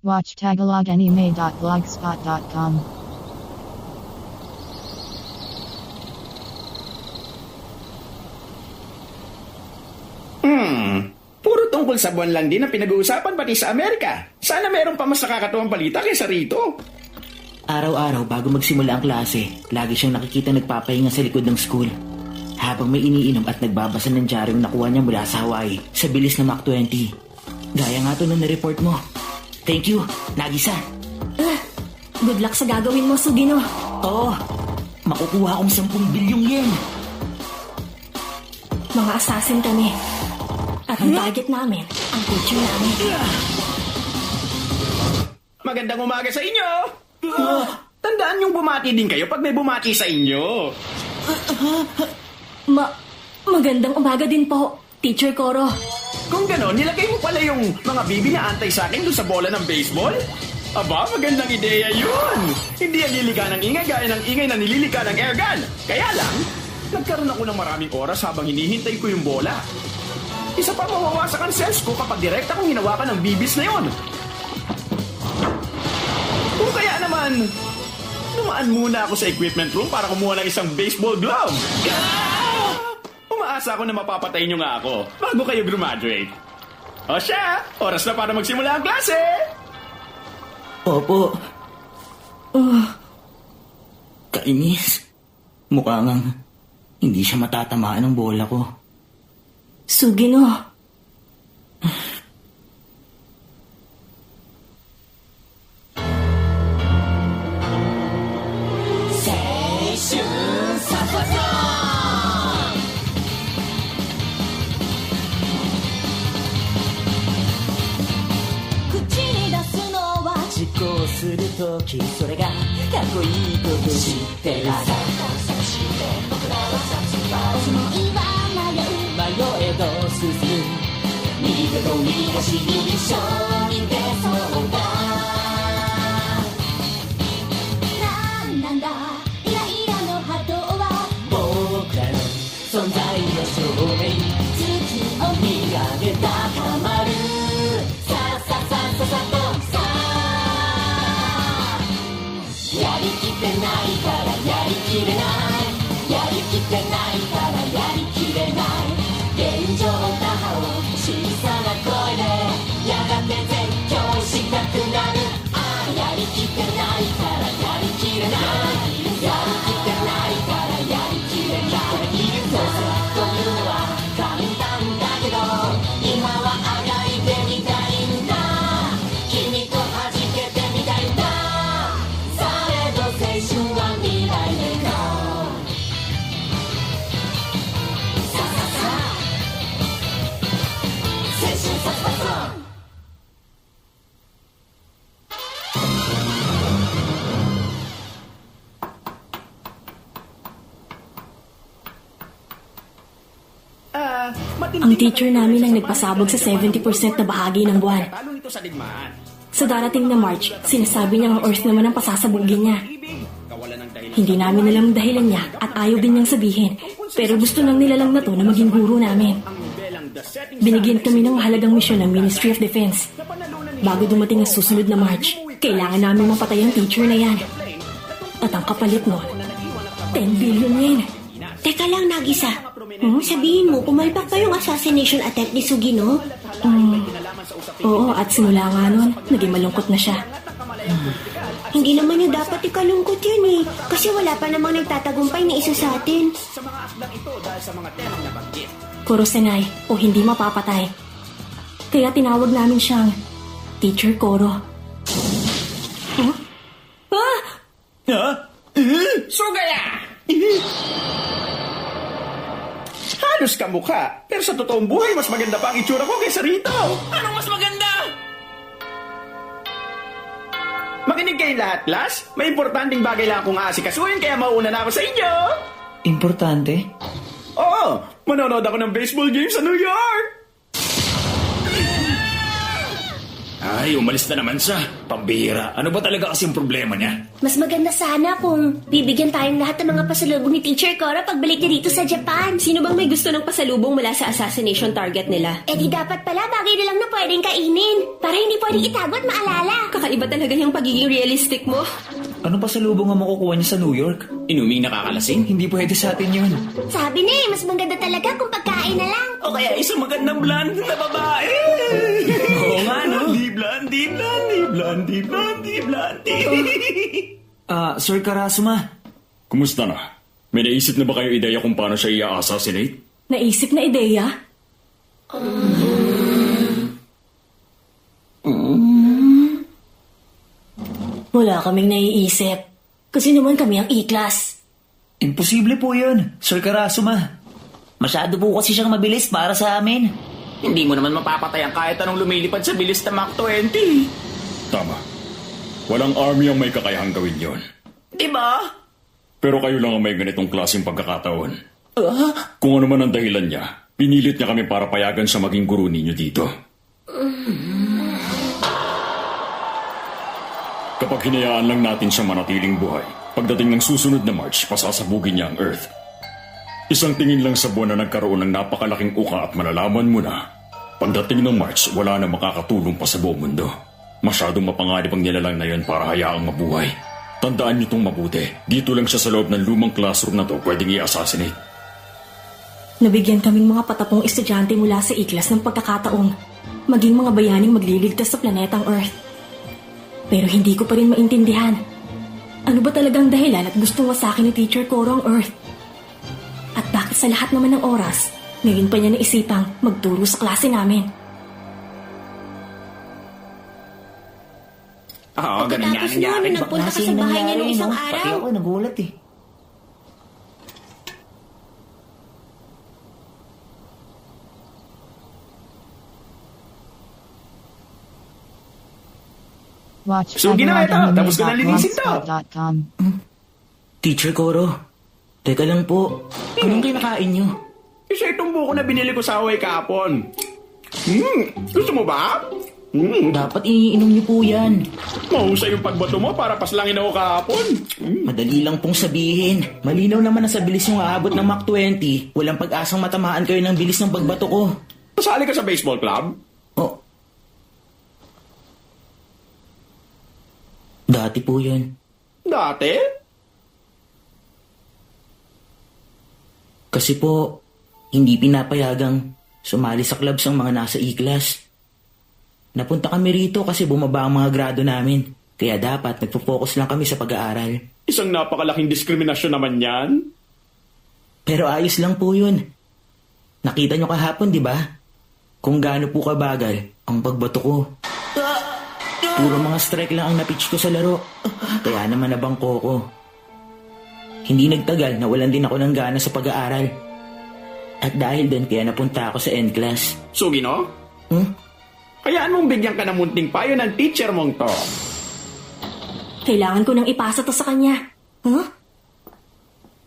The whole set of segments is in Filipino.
Watch tagaloganime.blogspot.com. Puro tungkol sa buwan lang din ang pinag-uusapan pati sa Amerika. Sana meron pa mas nakakatuwang balita kaysa rito. Araw-araw bago magsimula ang klase, lagi siyang nakikita nagpapahinga sa likod ng school. Habang may iniinom at nagbabasa ng diaryong nakuha niya mula sa Hawaii sa bilis na Mach 20. Gaya nga to nung na-report mo. Thank you, Nagisa. Good luck sa gagawin mo, Sugino. Oo, makukuha akong 10 bilyong yen. Mga assassin kami. At ang target namin, ang teacher namin. Magandang umaga sa inyo! Tandaan yung bumati din kayo pag may bumati sa inyo. Magandang umaga din po, Teacher Koro. Kung gano'n, nilagay mo pala yung mga bibi na antay sa akin doon sa bola ng baseball? Aba, magandang ideya yun! Hindi yan lilika ng ingay gaya ng ingay na nililika ng airgun. Kaya lang, nagkaroon ako ng maraming oras habang hinihintay ko yung bola. Isa pa mawawasak ang cells ko kapag direkta kong hinawakan ng bibis na yon. Kung kaya naman, dumaan muna ako sa equipment room para kumuha ng isang baseball glove. Umaasa ako na mapapatay nyo nga ako bago kayo graduate. O siya, oras na para magsimula ang klase! Opo. Kainis. Mukha ngang hindi siya matatamaan ng bola ko. Sugino. Ang teacher namin ang nagpasabog sa 70% na bahagi ng buwan. Sa darating na March, sinasabi niya ang Earth naman ang pasasabugin niya. Hindi namin alam ang dahilan niya at ayaw din niyang sabihin. Pero gusto ng nilalang na to na maging guro namin. Binigyan kami ng mahalagang misyon ng Ministry of Defense. Bago dumating ang susunod na March, kailangan namin mapatay ang teacher na yan. At ang kapalit nun, 10 billion yen. Teka lang, Nagisa. Sabihin mo, pumalpak pa yung assassination attempt ni Sugino? Oo, at simula nga nun, naging malungkot na siya. Hindi naman niya dapat ikalungkot yan eh. Kasi wala pa namang nagtatagumpay na isa sa atin. Koro-senai, o hindi mapapatay. Kaya tinawag namin siyang Teacher Koro. Huh? Sugaya! Halos kamukha, pero sa totoong buhay, mas maganda pa ang itsura ko kaysa rito. Anong mas maganda? Makinig kayo lahat, class. May importanteng bagay lang akong aasikasuhin, kaya mauuna na ako sa inyo. Importante? Oo, manonood ako ng baseball game sa New York. Ay, Ay, umalis na naman siya. Pambihira. Ano ba talaga kasing problema niya? Mas maganda sana kung bibigyan tayong lahat ng mga pasalubong ni Teacher Cora pagbalik niya dito sa Japan. Sino bang may gusto ng pasalubong mula sa assassination target nila? Eh di dapat pala bagay na lang na pwedeng kainin. Para hindi pwedeng itago at maalala. Kakaiba talaga yung pagiging realistic mo. Ano pa sa lubong ang makukuha niya sa New York? Inuming nakakalasing? Hindi pwede sa atin yun. Sabi na mas maganda talaga kung pagkain na lang. O kaya isang magandang blonde na babae. Oo nga, no? Blondie. Sir Karasuma. Kumusta na? May naisip na ba kayo ideya kung paano siya i-assassinate? Naisip na ideya? Wala kaming naiisip. Kasi naman kami ang E-class. Imposible po yun, Sir Karasuma. Masyado po kasi siyang mabilis para sa amin. Hindi mo naman mapapatay ang kahit anong lumilipad sa bilis na Mach 20. Tama. Walang army ang may kakayahang gawin yon. Diba? Pero kayo lang ang may ganitong klaseng pagkakataon. Kung ano man ang dahilan niya, pinilit niya kami para payagan siya maging guro ninyo dito. Kapag hinayaan lang natin siya manatiling buhay, pagdating ng susunod na March, pasasabugin niya ang Earth. Isang tingin lang sa buwan na nagkaroon ng napakalaking uka at malalaman mo na, pagdating ng March, wala na makakatulong pa sa buong mundo. Masyadong mapanganib ang nilalang na yan para hayaang mabuhay. Tandaan niyo itong mabuti. Dito lang siya sa loob ng lumang classroom na to pwedeng i-assassinate. Nabigyan kaming mga patapong estudyante mula sa E-class ng pagkakataong maging mga bayaning magliligtas sa planetang Earth. Pero hindi ko pa rin maintindihan. Ano ba talagang dahilan at gusto mo sa akin ni Teacher Cora ang Earth? At bakit sa lahat naman ng oras, ngayon pa niya naisipang magturo sa klase namin? Oo, ganun nga Pagkatapos nangyari. nun, nagpunta ka sa bahay niya nung isang Pati araw. ako nagulat eh. Watch So, ginawa ito. Tapos ko nalinisin to. blogspot.com. Teacher Coro, teka lang po. Anong kinakain niyo? Isa itong buko na binili ko sa Hawaii kahapon. Gusto mo ba? Dapat iniinom niyo po yan. Mahusay yung pagbato mo para paslangin ako kahapon. Madali lang pong sabihin. Malinaw naman na sa bilis yung aabot ng Mach 20, walang pag-asang matamaan kayo ng bilis ng pagbato ko. Pasali ka sa baseball club? Oh. Dati po yun. Dati? Kasi po, hindi pinapayagang sumali sa clubs ang mga nasa E-class. Napunta kami rito kasi bumaba ang mga grado namin. Kaya dapat nagpo-focus lang kami sa pag-aaral. Isang napakalaking diskriminasyon naman yan. Pero ayos lang po yun. Nakita nyo kahapon, di ba? Kung gaano po kabagal ang pagbato ko. Puro mga strike lang ang napitch ko sa laro. Kaya naman nabangko ko. Hindi nagtagal, nawalan din ako ng gana sa pag-aaral. At dahil doon, kaya napunta ako sa end class. Sugino? Hmm? Kayaan mong bigyan ka ng munting payo ng teacher mong to. Kailangan ko nang ipasa to sa kanya. Huh?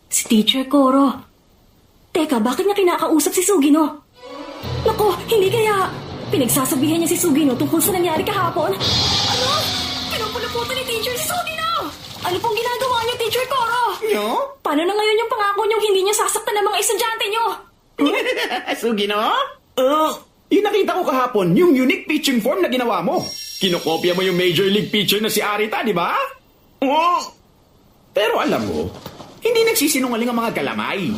Si Teacher Coro. Teka, bakit niya kinakausap si Sugino? Naku, hindi kaya pinagsasabihan niya si Sugino tungkol sa nangyari kahapon? Ano? Pinupuluputan ni Teacher si Sugino! Ano pong ginagawa niyo, Teacher Coro? Nyo? Paano na ngayon yung pangako niyong hindi niyo sasaktan ng mga estudyante niyo? Sugino? Yung nakita ko kahapon, yung unique pitching form na ginawa mo. Kinokopya mo yung Major League pitcher na si Arita, di ba? Oo. Pero alam mo, hindi nagsisinungaling ang mga galamay.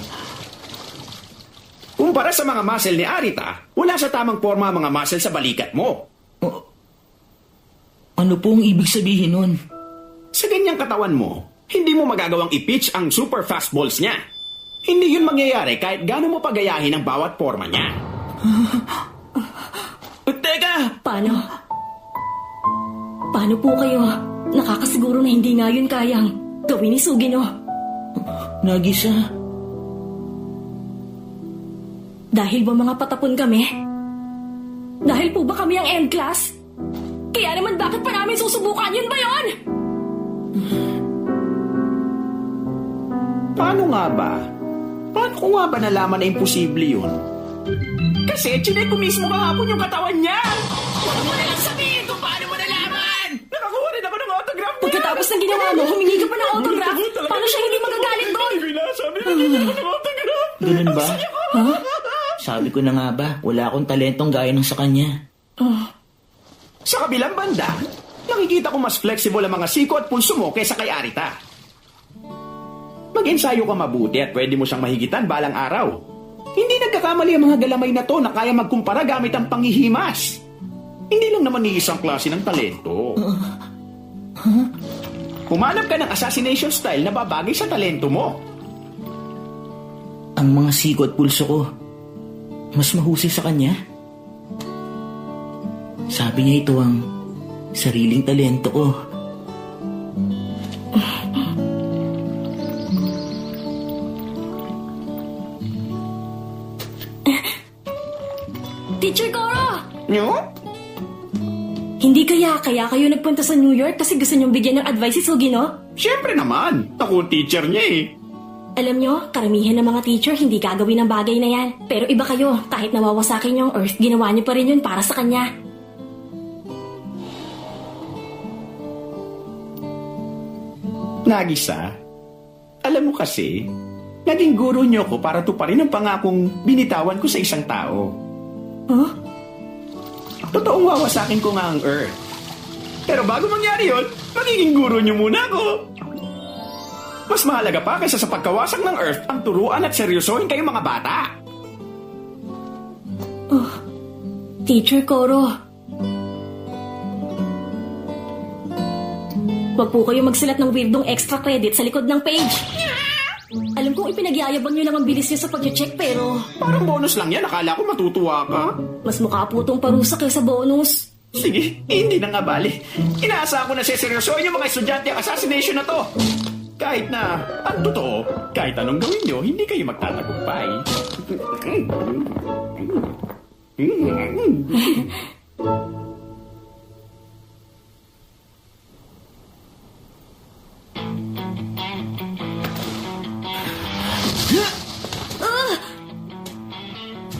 Kumpara sa mga muscle ni Arita, wala sa tamang forma ang mga muscle sa balikat mo. Ano pong ibig sabihin nun? Sa ganyang katawan mo, hindi mo magagawang i-pitch ang super fastballs niya. Hindi yun mangyayari kahit gaano mo pagayahin ang bawat forma niya. Teka! Paano? Paano po kayo nakakasiguro na hindi nga yun kayang gawin ni Sugino? Nagisa. Dahil ba mga patapon kami? Dahil po ba kami ang end class? Kaya naman bakit pa namin susubukan? Yun ba yun? Paano nga ba? Paano ko nga ba nalaman na imposible yun? Kasi chinek ko mismo kahapon yung katawan niya! Huwag mo na lang sabihin kung paano mo bastos ng ginawa mo. Humingi ka pa ng autograph. Paano siya hindi magagalit doon? Sabi na hindi ako ng autograph. Ganun ba? Sabi ko na nga ba, wala akong talentong gaya ng sa kanya. Sa kabilang banda, nakikita ko mas flexible ang mga siko at pulso mo kaysa kay Arita. Mag-ensayo ka mabuti at pwede mo siyang mahigitan balang araw. Hindi nagkakamali ang mga galamay na to na kaya magkumpara gamit ang panghihimas. Hindi lang naman iisang klase ng talento. Humanap ka ng assassination style na babagay sa talento mo. Ang mga siko at pulso ko, mas mahusay sa kanya. Sabi niya ito ang sariling talento ko. Teacher Goro! Nyo? Hindi kaya kayo nagpunta sa New York kasi gusto niyong bigyan ng advice si Sugino? Siyempre naman. Ako ang teacher niya eh. Alam nyo, karamihan ng mga teacher hindi gagawin ang bagay na yan. Pero iba kayo, kahit nawawasakin yung Earth, ginawa niyo pa rin yun para sa kanya. Nagisa, alam mo kasi, naging guro niyo ko para tuparin ang pangakong binitawan ko sa isang tao. Huh? Totoong wawasakin ko nga ang Earth. Pero bago mangyari yun, magiging guro niyo muna ako. Mas mahalaga pa kaysa sa pagkawasak ng Earth ang turuan at seryosohin kayong mga bata. Teacher Koro. Huwag po kayo magsulat ng weirdong extra credit sa likod ng page. Alam kong ipinagyayabang nyo lang ang bilis nyo sa pag-check pero Parang bonus lang yan. Akala ko matutuwa ka. mas mukha po tong parusa kaysa bonus. Sige, hindi na nga bali. Inaasa ko na seryosohin yung mga estudyante ang assassination na to. Kahit na, ang totoo, kahit anong gawin nyo, hindi kayo magtatagumpay.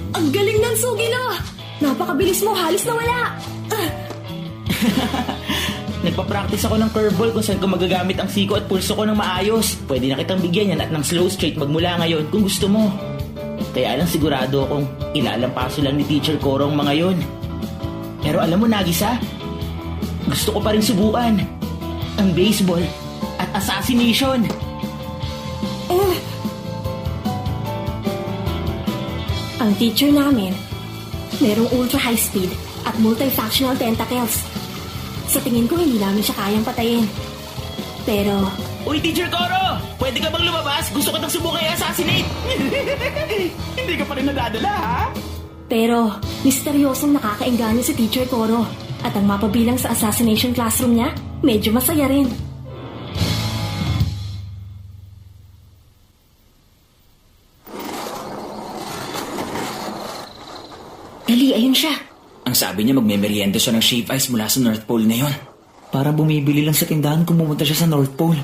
Ang galing ng Sugino! Napakabilis mo, halos nawala! Nagpa-practice ako ng curveball kung saan ko magagamit ang siko at pulso ko ng maayos. Pwede na kitang bigyan yan at ng slow straight magmula ngayon kung gusto mo. Kaya lang sigurado akong ilalampaso lang ni Teacher Koro ang mga yon. Pero alam mo, Nagisa, gusto ko pa rin subukan ang baseball at assassination. Ang teacher namin, merong ultra high speed at multifactional tentacles. Sa tingin ko, hindi namin siya kayang patayin. Pero, Uy, Teacher Koro! Pwede ka bang lumabas? Gusto ko nang subukan i-assassinate! Hindi ka pa rin nadadala, ha? pero, misteryosong nakakaengganyo si Teacher Koro. At ang mapabilang sa assassination classroom niya, medyo masaya rin. Dali, ayun siya. Ang sabi niya magme-merienda siya ng shave ice mula sa North Pole na yon. Parang bumibili lang sa tindahan kung pumunta siya sa North Pole.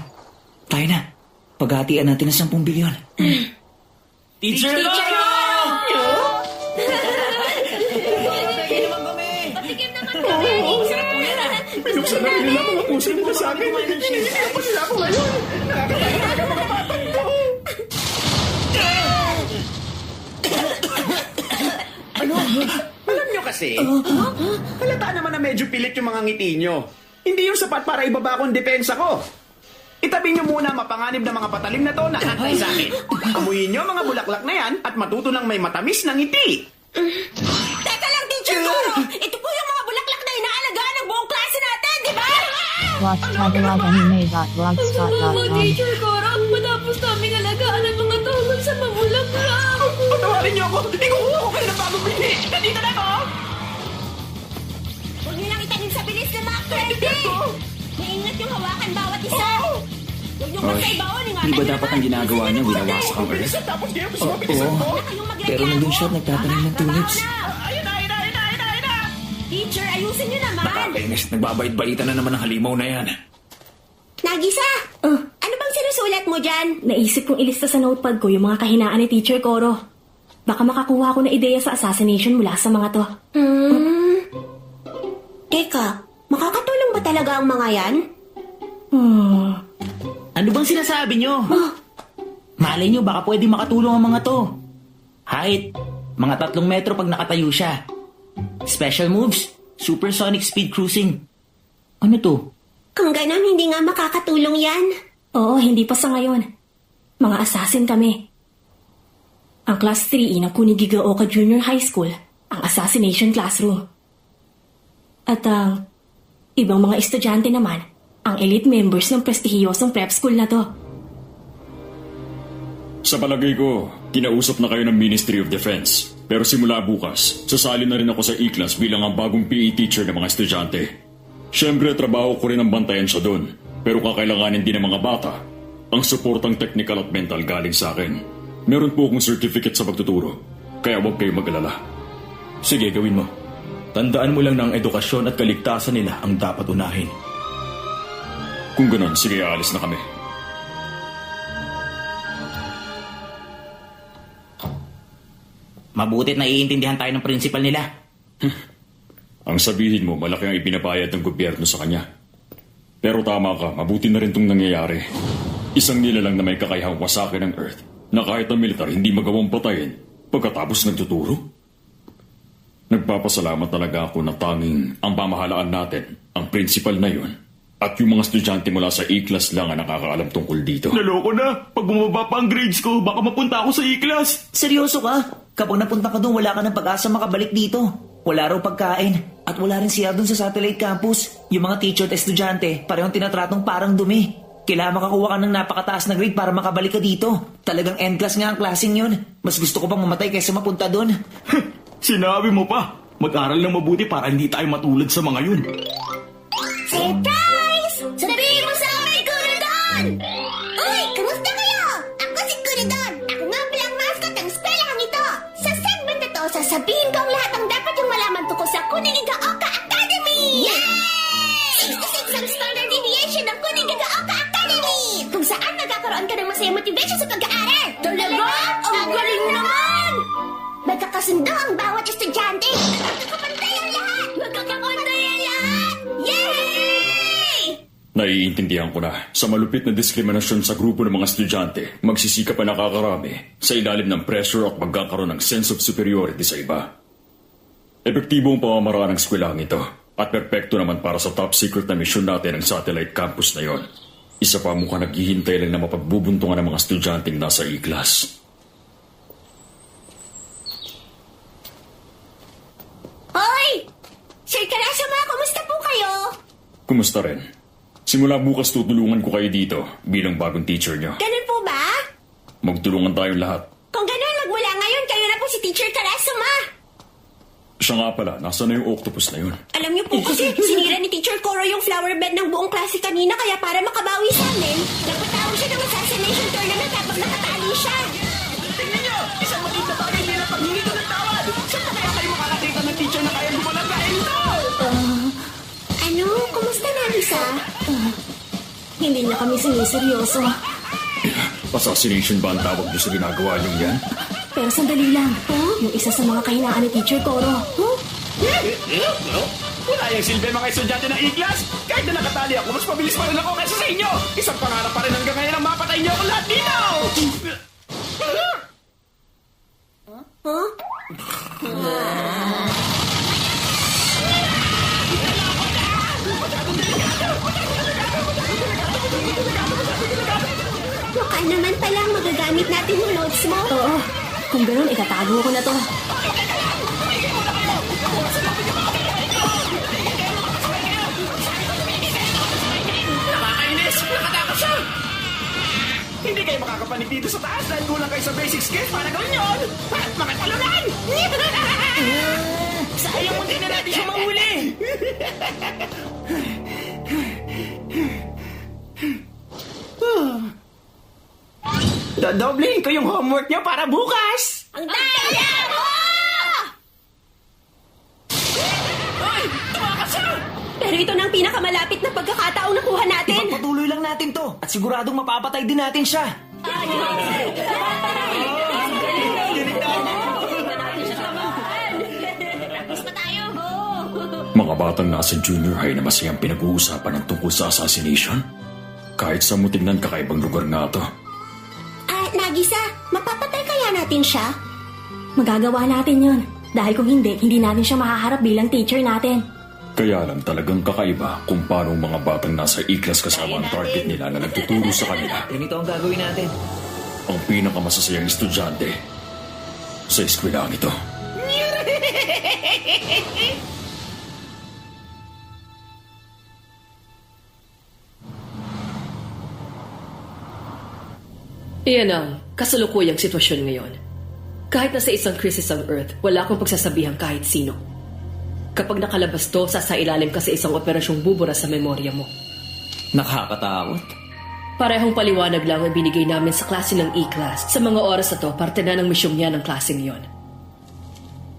Tayo na. Paghatian natin ng 10 bilyon. Teacher Koro! Pinuksan na rin nila mga puso nila sa akin. Hindi pa nila ako ngayon. Nakakatawa ka mga batang to. Alam nyo kasi, halata naman na medyo pilit yung mga ngiti nyo. Hindi yung sapat para ibaba ko ang depensa ko. Itabi nyo muna mapanganib na mga patalim na to na antay sa akin. Amuyin nyo mga bulaklak na yan at matuto ng may matamis na ngiti. Teka lang, Teacher Koro! Ito po yung mga bulaklak na inaalagaan ng buong klase natin, di ba? Watch tagalog.blogspot.com. Teacher Koro, matapos namin alagaan ang mga tawag sa mamulaklak. Patawarin nyo ako! Ikukuha ko kayo ng bagong bini! Nandito na ako! Huwag niyo lang itanim sa bilis ng mga credit! Maingat yung hawakan bawat isa! Huwag niyo magkaibaon, ingatan Di ba niyo dapat naman. ang ginagawa niya winawasak ang Earth? Tapos kayo, gusto mo Oo. bilisan ko? Huwag kayong magreklamo. Pero nandun siya at nagtatanim ng tulips. Ayun na, ayun na, ayun na, ayun na, ayun na! Teacher, ayusin niyo naman! Nakakainis, nagbabait-baitan na naman ang halimaw na yan. Nagisa! Ano bang sinusulat mo dyan? Naisip kong ilista sa notepad ko yung mga kahinaan ni Teacher Koro. Baka makakuha ko na ideya sa assassination mula sa mga to. Teka, makakatulong ba talaga ang mga yan? Ano bang sinasabi nyo? Malay nyo, baka pwede makatulong ang mga to. Height, mga 3 metro pag nakatayo siya. Special moves, supersonic speed cruising. Ano to? Kung ganon, hindi nga makakatulong yan. Oo, hindi pa sa ngayon. Mga assassin kami. Ang Class 3E ng Kunigigaoka Junior High School, ang assassination classroom. At ang ibang mga estudyante naman, ang elite members ng prestihiyosong prep school na to. Sa palagay ko, kinausap na kayo ng Ministry of Defense. Pero simula bukas, sasali na rin ako sa E-Class bilang ang bagong PE teacher ng mga estudyante. Siyempre, trabaho ko rin ang bantayan siya doon. Pero kakailanganin din ng mga bata ang suportang technical at mental galing sa akin. Meron po akong certificate sa pagtuturo, kaya huwag kayong mag-alala. Sige, gawin mo. Tandaan mo lang na ang edukasyon at kaligtasan nila ang dapat unahin. Kung ganon, sige, aalis na kami. Mabutit na iintindihan tayo ng principal nila. Ang sabihin mo, malaki ang ipinabayad ng gobyerno sa kanya. Pero tama ka, mabuti na rin itong nangyayari. Isang nilalang na may kakayahang wasakin ng Earth na kahit ang militar hindi magawang patayin pagkatapos nagtuturo. Nagpapasalamat talaga ako na tanging ang pamahalaan natin, ang principal na yun, at yung mga estudyante mula sa E-Class lang ang nakakaalam tungkol dito. Naloko na. Pag bumaba pa ang grades ko, baka mapunta ako sa E-Class. Seryoso ka? Kapag napunta ka doon, wala ka ng pag-asa makabalik dito. Wala raw pagkain. At wala rin siya doon sa satellite campus. Yung mga teacher at estudyante, parehong tinatratong parang dumi. Kailangan makakuha ka ng napakataas na grade para makabalik ka dito. Talagang end-class nga ang klaseng yun. Mas gusto ko pang mamatay kaysa mapunta doon. Sinabi mo pa. Mag-aral ng mabuti para hindi tayo matulad sa mga yun. Surprise! Sabihin mo sa amin, Kuridon! Uy, kamusta kayo? Ako si Kuridon. Ako nga palang mascot ng eskwelahan ito. Sa segment na to, sasabihin ko ang lahat ng dapat yung malaman tungkol sa Kunigigaoka Academy! Yay! 66 ang standard deviation ng Kunigigaoka Academy! Kung saan nagkakaroon ka ng masayang motivation sa pag-aaral. Talaga? Ang galing naman! Magkakasundo ang bawat estudyante. Magkakapantay ang lahat! Magkakapantay ang lahat! Yay! Naiintindihan ko na, sa malupit na diskriminasyon sa grupo ng mga estudyante, magsisikap pa nakakarami sa ilalim ng pressure at magkakaroon ng sense of superiority sa iba. Epektibo ang pamamaraan ng eskwelahang ito at perpekto naman para sa top secret na misyon natin ang satellite campus na yon. Isa pa mukhang naghihintay lang na mapagbubuntungan ng mga estudyanteng nasa E-Class. Hoy! Sir Karasama, kumusta po kayo? Kumusta rin? Simula bukas tutulungan ko kayo dito bilang bagong teacher nyo. Ganun po ba? Magtulungan tayong lahat. Kung ganun, magmula ngayon, kayo na po si Teacher Karasama. Siya nga pala, nasa na yung octopus na yun? Alam niyo po kasi, sinira ni Teacher Koro yung flower bed ng buong klase kanina, kaya para makabawi sa amin, nagpatawag siya ng assassination tournament habang nakatali siya. Tingnan nyo! Isang maliit na bagay nila paghingi ko ng tawad! Saan pa kaya kayo makakakita ng teacher na kaya gumalang dahil ito? Ano? Kumusta na, Lisa? Hindi na kami siniseryoso. Assassination ba ang tawag nyo sa ginagawa nyo yan? Pero sandali lang. Yung isa sa mga kahinaan ni Teacher Koro. Wala yung silbi mga estudyante ng E-Class! Kahit na nakatali ako, mas mabilis pa rin ako kaysa sa inyo! Isang pangarap pa rin hanggang ngayon ang mapatay niyo ako lahat dito! Mukha naman palang magagamit natin yung notes mo. Oo. Kung gano'n, itatago ko na to. Nakakainis! Nakatakot siya! Hindi kayo makakapanig dito sa taas dahil kulang kayo sa basic skills para gawin yun! At mga talunan! Sayang kung di na natin siya mahuli! Dodoblehin ko yung homework niyo para bukas! Ang daya mo! Pero ito na ang pinakamalapit na pagkakataong nakuha natin. Ipagpatuloy lang natin to at siguradong mapapatay din natin siya. Mga batang nasa junior high na masayang pinag-uusapan ng tungkol sa assassination? Kahit sa mo tignan kakaibang lugar nga to. Nagisa, mapapatay kaya natin siya? Magagawa natin yon. Dahil kung hindi, hindi natin siya mahaharap bilang teacher natin. Kaya lang talagang kakaiba kung paano ang mga batang nasa E-class kasama ang target nila na nagtuturo sa kanila. Ganito ang gagawin natin. Ang pinakamasasayang estudyante sa eskwelahan ito. Iyan ang kasalukuyang sitwasyon ngayon. Kahit nasa isang krisis ang Earth, wala akong pagsasabihan kahit sino. Kapag nakalabas to, sasailalim ka sa isang operasyong bubura sa memorya mo. Nakakatakot. Parehong paliwanag lang ang binigay namin sa klase ng E-class. Sa mga oras na to, parte na ng misyong niya ng klaseng yon.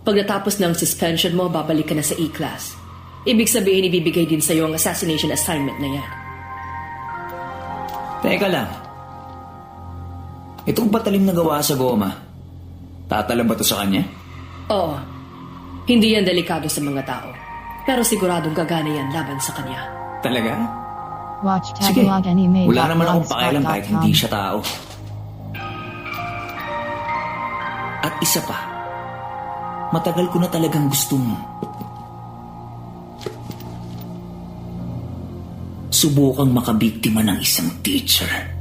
Pag natapos ng suspension mo, babalik ka na sa E-class. Ibig sabihin, ibibigay din sa'yo ang assassination assignment na yan. Teka lang. Itong patalim na gawa sa goma, tatala ba to sa kanya? Oo. Hindi yan delikado sa mga tao. Pero siguradong gagana yan laban sa kanya. Talaga? Watch Sige, Tagalog Anime. wala naman akong pakialam kahit hindi siya tao. At isa pa, matagal ko na talagang gustong subukang makabiktima ng isang teacher.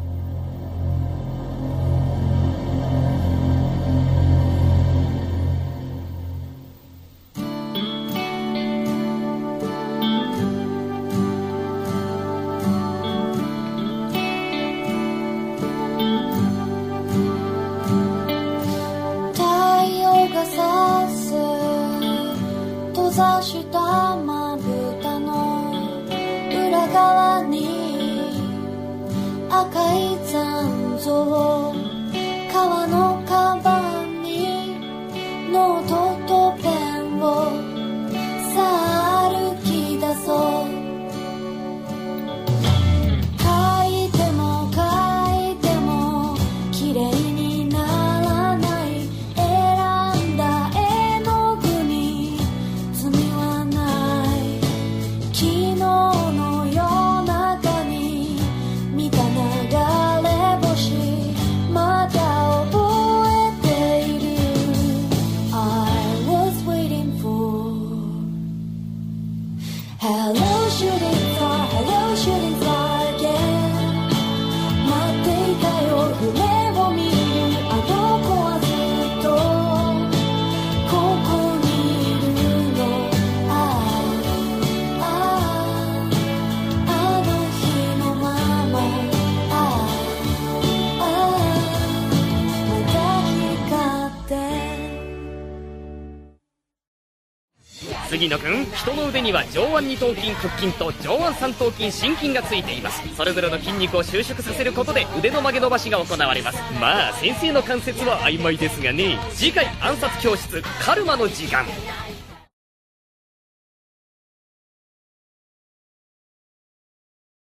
杉野くん、人の腕には上腕二頭筋腹筋と上腕三頭筋心筋がついています。それぞれの筋肉を収縮させることで腕の曲げ伸ばしが行われます。まあ先生の関節は曖昧ですがね。次回暗殺教室カルマの時間。